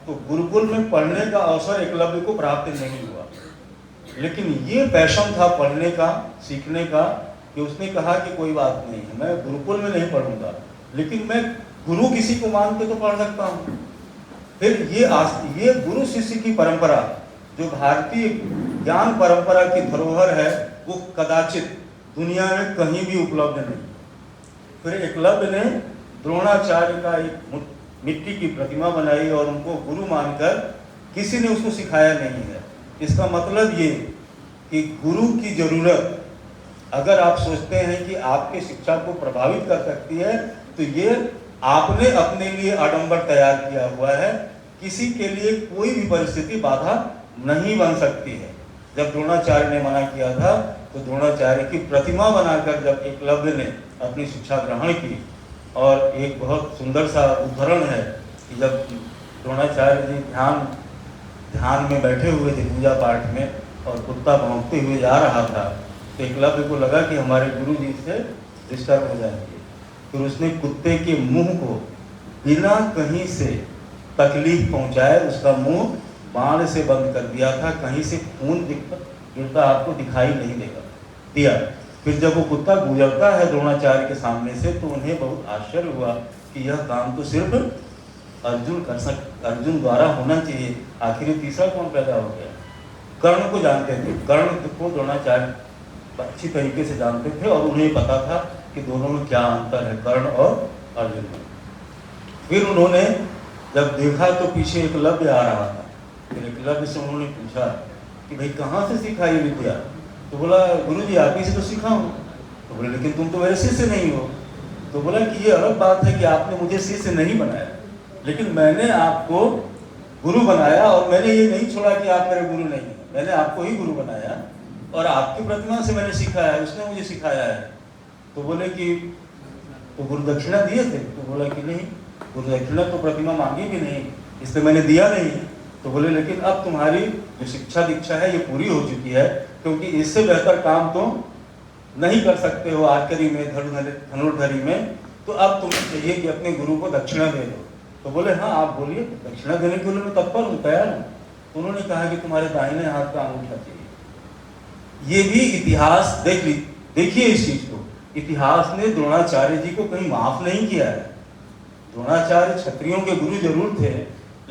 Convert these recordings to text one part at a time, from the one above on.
तो गुरुकुल में पढ़ने का अवसर एकलव्य को प्राप्त नहीं हुआ, लेकिन ये पैशन था पढ़ने का, सीखने का, कि उसने कहा कि कोई बात नहीं है, मैं गुरुकुल में नहीं पढ़ूंगा, लेकिन मैं गुरु किसी को मान के तो पढ़ सकता हूँ। फिर ये गुरु शिष्य की परंपरा, जो भारतीय ज्ञान परंपरा की धरोहर है, वो कदाचित दुनिया में कहीं भी उपलब्ध नहीं। फिर एकलव्य ने द्रोणाचार्य का एक मिट्टी की प्रतिमा बनाई और उनको गुरु मानकर, किसी ने उसको सिखाया नहीं है। इसका मतलब ये कि गुरु की जरूरत, अगर आप सोचते हैं कि आपके शिक्षा को प्रभावित कर सकती है, तो ये आपने अपने लिए आडंबर तैयार किया हुआ है। किसी के लिए कोई भी परिस्थिति बाधा नहीं बन सकती है। जब द्रोणाचार्य ने मना किया था, तो द्रोणाचार्य की प्रतिमा बनाकर जब एकलव्य ने अपनी शिक्षा ग्रहण की, और एक बहुत सुंदर सा उदाहरण है कि जब द्रोणाचार्य जी ध्यान में बैठे हुए थे पूजा पाठ में, और कुत्ता भौंकते हुए जा रहा था, तो एकलव्य को लगा कि हमारे गुरु जी से डिस्टर्ब हो जाएंगे। फिर उसने कुत्ते के मुंह को बिना कहीं से तकलीफ पहुंचाए उसका मुंह बाण से बंद कर दिया था, कहीं से खून गिरता आपको दिखाई नहीं दिया। फिर जब वो कुत्ता गुजरता है द्रोणाचार्य के सामने से, तो उन्हें बहुत आश्चर्य हुआ कि यह काम तो सिर्फ अर्जुन द्वारा होना चाहिए, आखिर तीसरा कौन पैदा हो गया। कर्ण को जानते थे, कर्ण को द्रोणाचार्य अच्छी तरीके से जानते थे, और उन्हें पता था कि दोनों में क्या अंतर है, कर्ण और अर्जुन में। फिर उन्होंने जब देखा तो पीछे एकलव्य आ रहा था। फिर एकलव्य से उन्होंने पूछा कि भाई कहाँ से सीखा ये विद्या। तो बोला गुरुजी आप ही से तो सीखा हूँ। तो बोले लेकिन तुम तो मेरे शिष्य नहीं हो। तो बोला कि ये अलग बात है कि आपने मुझे शिष्य नहीं बनाया, लेकिन मैंने आपको गुरु बनाया, और मैंने ये नहीं छोड़ा कि आप मेरे गुरु नहीं हैं। मैंने आपको ही गुरु बनाया, और आपकी प्रतिमा से मैंने सीखा है, उसने मुझे सिखाया है। तो बोले कि तो गुरु दक्षिणा दिए थे। तो बोला कि नहीं, गुरु दक्षिणा तो प्रतिमा मांगी भी नहीं, इसलिए मैंने दिया नहीं। तो बोले लेकिन अब तुम्हारी जो शिक्षा दीक्षा है ये पूरी हो चुकी है, क्योंकि इससे बेहतर काम तुम नहीं कर सकते हो आर्चरी में, धनुर्धरी में, तो अब तुम्हें चाहिए कि अपने गुरु को दक्षिणा दे दो। तो बोले हाँ आप बोलिए, दक्षिणा देने के लिए मैं तत्पर हूँ, तैयार हूँ। तो उन्होंने कहा कि तुम्हारे दाहिने हाथ का अंगूठा चाहिए। ये भी इतिहास देखिए इस चीज को, इतिहास ने द्रोणाचार्य जी को कहीं माफ नहीं किया है। द्रोणाचार्य क्षत्रियों के गुरु जरूर थे,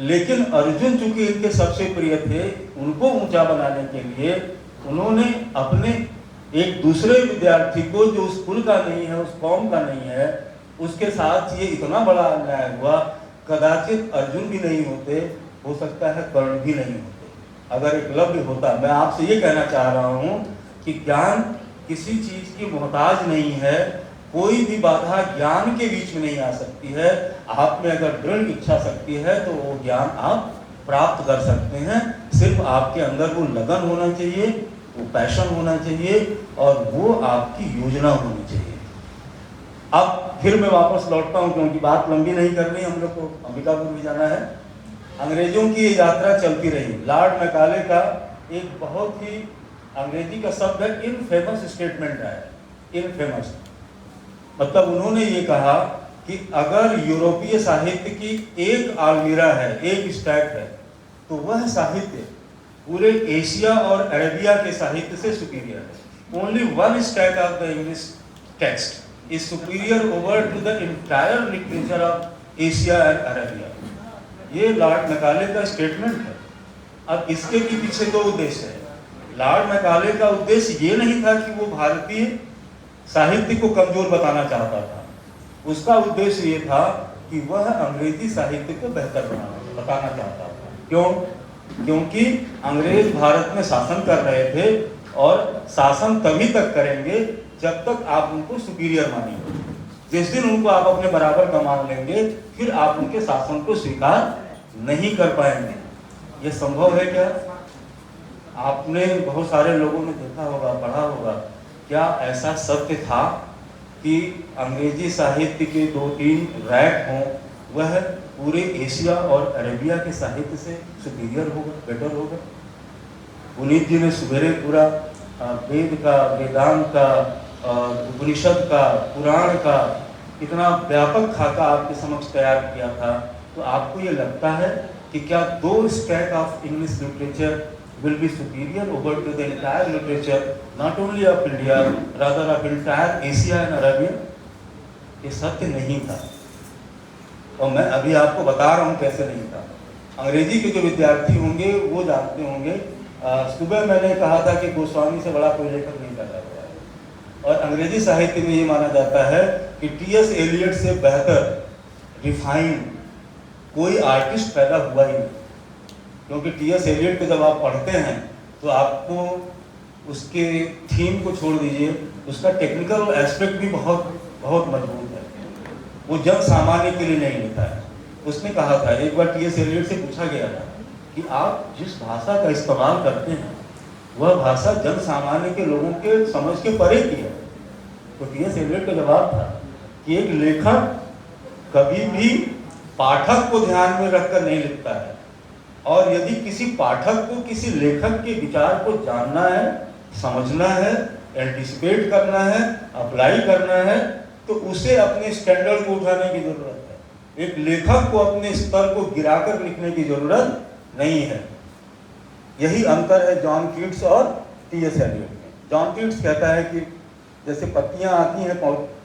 लेकिन अर्जुन चूंकि इनके सबसे प्रिय थे, उनको ऊंचा बनाने के लिए उन्होंने अपने एक दूसरे विद्यार्थी को, जो उस कुल का नहीं है, उस कौम का नहीं है, उसके साथ ये इतना बड़ा अन्याय हुआ। कदाचित अर्जुन भी नहीं होते, हो सकता है कर्ण भी नहीं होते, अगर एकलव्य होता। मैं आपसे ये कहना चाह रहा हूँ कि ज्ञान किसी चीज की मोहताज नहीं है, कोई भी बाधा ज्ञान के बीच में नहीं आ सकती है। आप में अगर दृढ़ इच्छा शक्ति है तो वो ज्ञान आप प्राप्त कर सकते हैं। सिर्फ आपके अंदर वो लगन होना चाहिए, वो पैशन होना चाहिए, और वो आपकी योजना होनी चाहिए। अब फिर मैं वापस लौटता हूँ, क्योंकि बात लंबी नहीं करनी, हम लोग को अंबिकापुर भी जाना है। अंग्रेजों की ये यात्रा चलती रही। लॉर्ड मैकाले का एक बहुत ही अंग्रेजी का शब्द है, इनफेमस स्टेटमेंट है। इनफेमस मतलब उन्होंने ये कहा कि अगर यूरोपीय साहित्य की एक आलमीरा है, एक स्टैक है, तो वह साहित्य पूरे एशिया और अरेबिया के साहित्य से सुपीरियर है। Only one stack of the English text is superior over to the entire literature of Asia and Arabia। ये लॉर्ड मैकाले का स्टेटमेंट है। अब इसके भी पीछे दो उद्देश्य है। लॉर्ड मैकाले का उद्देश्य ये नहीं था कि वो भारतीय साहित्य को कमजोर बताना चाहता था, उसका उद्देश्य ये था कि वह अंग्रेजी साहित्य को बेहतर बताना चाहता था। क्यों? क्योंकि अंग्रेज भारत में शासन कर रहे थे, और शासन तभी तक करेंगे जब तक आप उनको सुपीरियर मानेंगे। जिस दिन उनको आप अपने बराबर का मान लेंगे, फिर आप उनके शासन को स्वीकार नहीं कर पाएंगे। ये संभव है क्या? आपने बहुत सारे लोगों ने देखा होगा, पढ़ा होगा, क्या ऐसा सत्य था कि अंग्रेजी साहित्य के 2-3 रैक हों, वह पूरे एशिया और अरेबिया के साहित्य से सुपीरियर होगा, बेटर होगा? पुनीत जी ने सवेरे पूरा वेद का, वेदांत का, उपनिषद का, पुराण का इतना व्यापक खाका आपके समक्ष तैयार किया था। तो आपको ये लगता है कि क्या दो stack of English literature will be superior over to the entire literature not only of India rather of entire Asia and Arabia? ये सत्य नहीं था, और मैं अभी आपको बता रहा हूँ कैसे नहीं था। अंग्रेजी के जो विद्यार्थी होंगे वो जानते होंगे, सुबह मैंने कहा था कि गोस्वामी से बड़ा कोई लेखक नहीं पैदा हुआ है, और अंग्रेजी साहित्य में ये माना जाता है कि टी.एस. एलियट से बेहतर रिफाइन कोई आर्टिस्ट पैदा हुआ ही नहीं। क्योंकि टी.एस. एलियट को जब आप पढ़ते हैं तो आपको उसके थीम को छोड़ दीजिए, उसका टेक्निकल एस्पेक्ट भी बहुत बहुत मजबूत है। वो जन सामान्य के लिए नहीं लिखा है। उसने कहा था, एक बार टी.एस. एलियट से पूछा गया था कि आप जिस भाषा का इस्तेमाल करते हैं वह भाषा जन सामान्य के लोगों के समझ के परे की है। तो टी.एस. एलियट का जवाब था कि एक लेखक कभी भी पाठक को ध्यान में रखकर नहीं लिखता है, और यदि किसी पाठक को किसी लेखक के विचार को जानना है, समझना है, एंटिसिपेट करना है, अप्लाई करना है, तो उसे अपने स्टैंडर्ड को उठाने की जरूरत है। एक लेखक को अपने स्तर को गिराकर लिखने की जरूरत नहीं है। यही अंतर है जॉन कीट्स और टी.एस. एलियट में। जॉन कीट्स कहता है कि जैसे पत्तियां आती हैं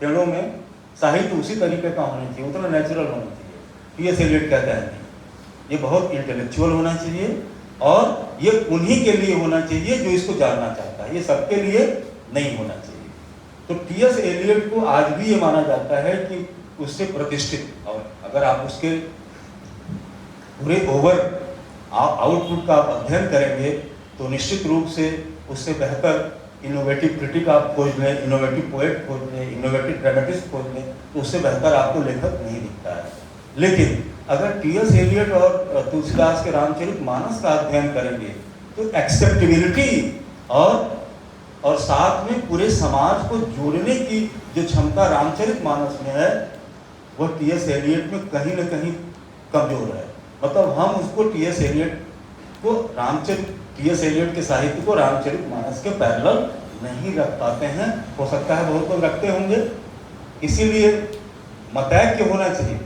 पेड़ों में, साहित्य उसी तरीके का होना चाहिए, उतना नेचुरल होना चाहिए। टी.एस. एलियट कहता है ये बहुत इंटेलेक्चुअल होना चाहिए, और ये उन्हीं के लिए होना चाहिए जो इसको जानना चाहता है, ये सबके लिए नहीं होना चाहिए। तो टी.एस. एलियट को आज भी ये माना जाता है कि उससे प्रतिष्ठित, और अगर आप उसके पूरे ओवर आउटपुट का आप अध्ययन करेंगे तो निश्चित रूप से उससे बेहतर इनोवेटिव क्रिटिक आप खोज लें, इनोवेटिव पोएट खोज लें, इनोवेटिव ड्रामेटिस्ट खोज लें, तो उससे बेहतर आपको लेखक नहीं दिखता है। लेकिन अगर टी.एस. एलियट और तुलसीदास के रामचरितमानस का अध्ययन करेंगे तो एक्सेप्टेबिलिटी और साथ में पूरे समाज को जोड़ने की जो क्षमता रामचरितमानस में है, वह टी.एस. एलियट में कहीं न कहीं कमजोर है। मतलब हम उसको टी.एस. एलियट के साहित्य को रामचरितमानस के पैरेलल नहीं रख पाते हैं। हो सकता है बहुत लोग रखते होंगे, इसीलिए मतैक्य होना चाहिए।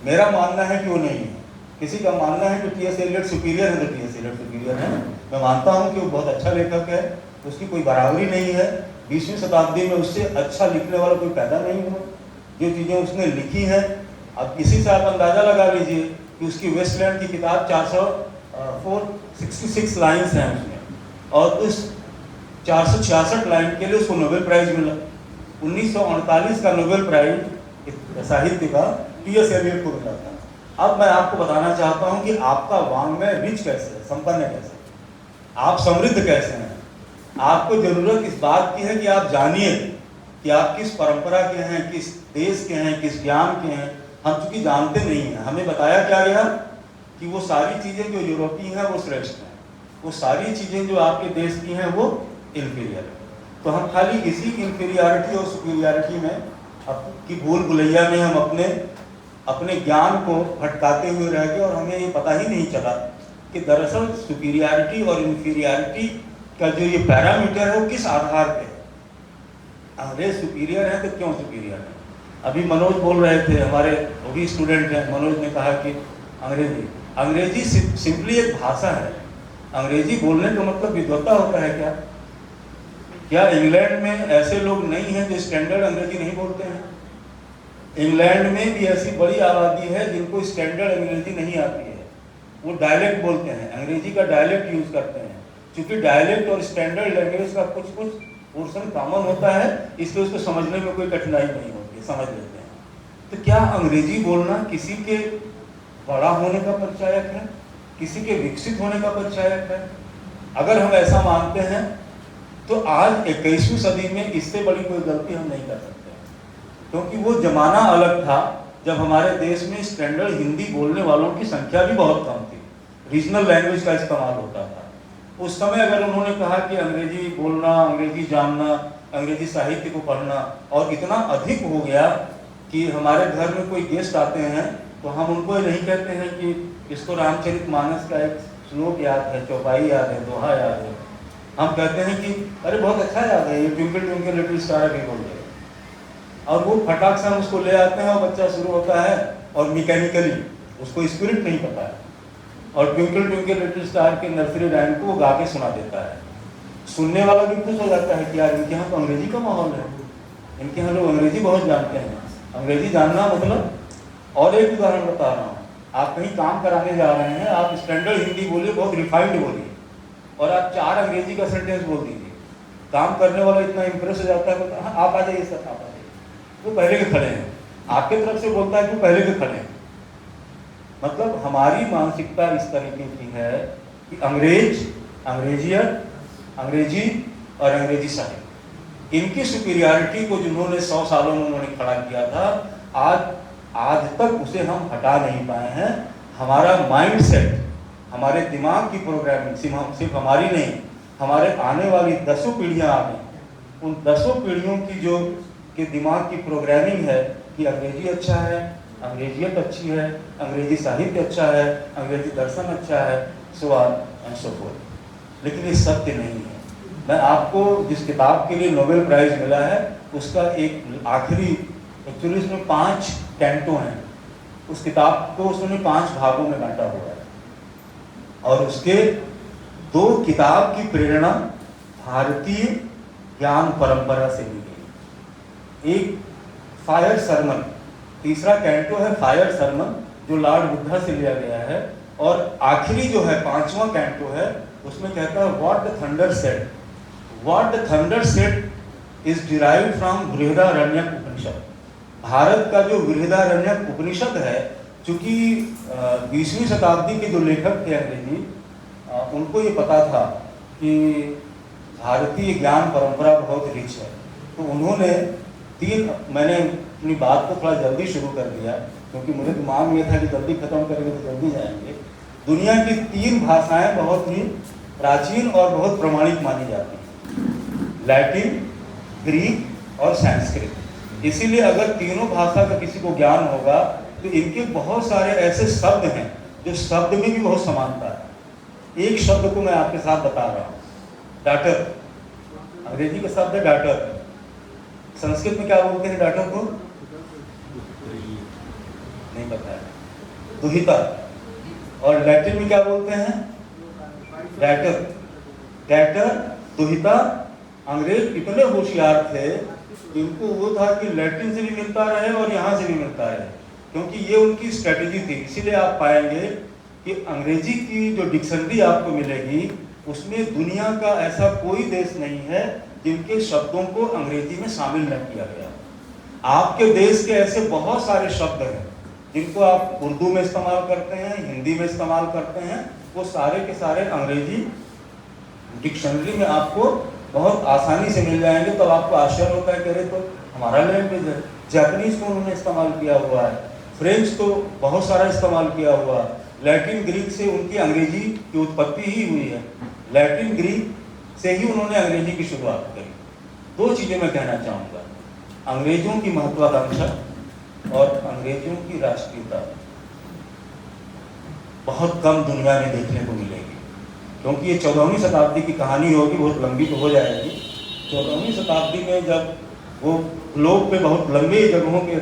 मेरा मानना है कि वो नहीं है। किसी का मानना है कि टी.एस. एलियट सुपीरियर है तो टी.एस. एलियट सुपीरियर है। मैं मानता हूँ कि वो बहुत अच्छा लेखक है, उसकी कोई बराबरी नहीं है। 20वीं शताब्दी में उससे अच्छा लिखने वाला कोई पैदा नहीं हुआ। जो चीज़ें उसने लिखी हैं, अब इसी से आप अंदाज़ा लगा लीजिए कि उसकी वेस्टलैंड की किताब 466 लाइन्स हैं उसमें, और उस 466 लाइन के लिए उसको नोबेल प्राइज़ मिला। 1948 का नोबेल प्राइज साहित्य का टी.एस. एलियट को मिला था। अब मैं आपको बताना चाहता हूं कि आपका वाङ्मय रिच कैसे है, संपन्न कैसे, आप समृद्ध कैसे हैं। आपको जरूरत इस बात की है कि आप जानिए कि आप किस परंपरा के हैं, किस देश के हैं, किस ज्ञान के हैं। हम चूंकि जानते नहीं हैं, हमें बताया क्या गया कि वो सारी चीज़ें जो यूरोपीय हैं वो श्रेष्ठ हैं, वो सारी चीज़ें जो आपके देश की हैं वो इन्फीरियर है। तो हम खाली इसी इन्फीरियरिटी और सुपीरियरिटी में की भूल भुलैया में हम अपने ज्ञान को भटकाते हुए रह गए, और हमें ये पता ही नहीं चला कि दरअसल सुपीरियरिटी और इन्फीरियरिटी का जो ये पैरामीटर है वो किस आधार पे है। अंग्रेज सुपीरियर है तो क्यों सुपीरियर है। अभी मनोज बोल रहे थे, हमारे वो भी स्टूडेंट हैं, मनोज ने कहा कि अंग्रेजी सिंपली एक भाषा है। अंग्रेजी बोलने का मतलब विद्वत्ता होता है क्या इंग्लैंड में ऐसे लोग नहीं हैं जो स्टैंडर्ड अंग्रेजी नहीं बोलते हैं। इंग्लैंड में भी ऐसी बड़ी आबादी है जिनको स्टैंडर्ड अंग्रेजी नहीं आती है, वो डायलेक्ट बोलते हैं, अंग्रेजी का डायलेक्ट यूज करते हैं। क्योंकि डायलेक्ट और स्टैंडर्ड लैंग्वेज का कुछ पोर्शन कॉमन होता है, इसलिए उसको समझने में कोई कठिनाई नहीं होती, समझ लेते हैं। तो क्या अंग्रेजी बोलना किसी के बड़ा होने का परिचायक है, किसी के विकसित होने का परिचायक है? अगर हम ऐसा मानते हैं तो आज 21वीं सदी में इससे बड़ी कोई गलती हम नहीं कर सकते, क्योंकि वो जमाना अलग था जब हमारे देश में स्टैंडर्ड हिंदी बोलने वालों की संख्या भी बहुत कम थी, रीजनल लैंग्वेज का इस्तेमाल होता था। उस समय अगर उन्होंने कहा कि अंग्रेजी बोलना, अंग्रेजी जानना, अंग्रेजी साहित्य को पढ़ना और इतना अधिक हो गया कि हमारे घर में कोई गेस्ट आते हैं तो हम उनको नहीं कहते हैं कि इसको रामचरितमानस का एक श्लोक याद है, चौपाई याद है, दोहा याद है। हम कहते हैं कि अरे बहुत अच्छा याद है, ये ट्विंकल ट्विंकल लिटिल स्टार भी बोल रहे, और वो फटाक से हम उसको ले आते हैं और बच्चा शुरू होता है और मैकेनिकली उसको स्पिरिट नहीं पता है, और ट्विंकल ट्विंकल लिटिल स्टार के नर्सरी राइम को वो गा के सुना देता है। सुनने वाला भी खुश हो जाता है कि यार इनके यहाँ तो अंग्रेजी का माहौल है, इनके यहाँ लोग अंग्रेजी बहुत जानते हैं। अंग्रेजी जानना मतलब, और एक उदाहरण बता रहा हूँ, आप कहीं काम कराने जा रहे हैं, आप स्टैंडर्ड हिंदी बोलिए, बहुत रिफाइंड बोलिए, और आप 4 अंग्रेजी का सेंटेंस बोल दीजिए, काम करने वाला इतना इम्प्रेस हो जाता है, बोलता है हाँ आप आ जाइए सर, आप आ जाइए, वो पहले के खड़े हैं, आपके तरफ से बोलता है कि वो पहले के खड़े हैं। मतलब हमारी मानसिकता इस तरीके की है कि अंग्रेजी और अंग्रेजी साहित्य, इनकी सुपीरियरिटी को जिन्होंने 100 सालों में उन्होंने खड़ा किया था, आज तक उसे हम हटा नहीं पाए हैं। हमारा माइंडसेट, हमारे दिमाग की प्रोग्रामिंग सिर्फ हमारी नहीं, हमारे आने वाली 10 पीढ़ियां आ गई, उन 10 पीढ़ियों की जो के दिमाग की प्रोग्रामिंग है कि अंग्रेजी अच्छा है, अंग्रेजियत अच्छी है, अंग्रेजी साहित्य अच्छा है, अंग्रेजी दर्शन अच्छा है, so on and so fourth. लेकिन ये सत्य नहीं है। मैं आपको जिस किताब के लिए नोबेल प्राइज मिला है उसका एक आखिरी, एक्चुअली इसमें 5 कैंटो हैं, उस किताब को उसने 5 भागों में बांटा हुआ है, और उसके 2 किताब की प्रेरणा भारतीय ज्ञान परंपरा से ली गई। एक फायर सरमन, तीसरा कैंटो है फायर सरमन, जो लॉर्ड बुद्धा से लिया गया है, और आखिरी जो है 5वां कैंटो है, उसमें कहता है what the thunder said, what the thunder said is derived from Brihadaranyaka Upanishad. Bharat का जो बृहदारण्यक उपनिषद है, चूंकि 20वीं शताब्दी के जो लेखक थे अंग्रेजी, उनको ये पता था कि भारतीय ज्ञान परंपरा बहुत रिच है, तो उन्होंने मैंने अपनी बात को थोड़ा जल्दी शुरू कर दिया क्योंकि मुझे दिमाग में था कि जल्दी खत्म करेंगे तो जल्दी जाएंगे। दुनिया की 3 भाषाएं बहुत ही प्राचीन और बहुत प्रमाणिक मानी जाती हैं, लैटिन, ग्रीक और संस्कृत। इसीलिए अगर तीनों भाषा का किसी को ज्ञान होगा तो इनके बहुत सारे ऐसे शब्द हैं जो शब्द में भी बहुत समानता है। एक शब्द को मैं आपके साथ बता रहा हूँ, डाटर, अंग्रेजी का शब्द है डाटर, संस्कृत में क्या बोलते हैं डाटर को? नहीं पता है, दुहिता। और लैटिन में क्या बोलते हैं? डैटर, डैटर, दुहिता। अंग्रेज इतने होशियार थे कि उनको वो था कि लैटिन से भी मिलता रहे और यहाँ से भी मिलता रहे, क्योंकि ये उनकी स्ट्रेटेजी थी। इसीलिए आप पाएंगे कि अंग्रेजी की जो डिक्शनरी आपको मिलेगी उसमें दुनिया का ऐसा कोई देश नहीं है जिनके शब्दों को अंग्रेजी में शामिल न किया गया। आपके देश के ऐसे बहुत सारे शब्द हैं जिनको आप उर्दू में इस्तेमाल करते हैं, हिंदी में इस्तेमाल करते हैं, वो सारे के सारे अंग्रेजी डिक्शनरी में आपको बहुत आसानी से मिल जाएंगे। तो आपको आश्चर्य होता है कि अरे तो हमारा लैंग्वेज है। जापानीज को उन्होंने इस्तेमाल किया हुआ है, फ्रेंच तो बहुत सारा इस्तेमाल किया हुआ है, लैटिन ग्रीक से उनकी अंग्रेजी की उत्पत्ति ही हुई है, लैटिन ग्रीक से ही उन्होंने अंग्रेजी की शुरुआत करी। 2 चीज़ें मैं कहना चाहूँगा, अंग्रेजों की महत्वाकांक्षा और अंग्रेजों की राष्ट्रीयता बहुत कम दुनिया में देखने को मिलेगी, क्योंकि ये 14वीं शताब्दी की कहानी होगी, बहुत लंबी तो हो जाएगी। 14वीं शताब्दी में जब वो ग्लोब पे बहुत लंबी जगहों के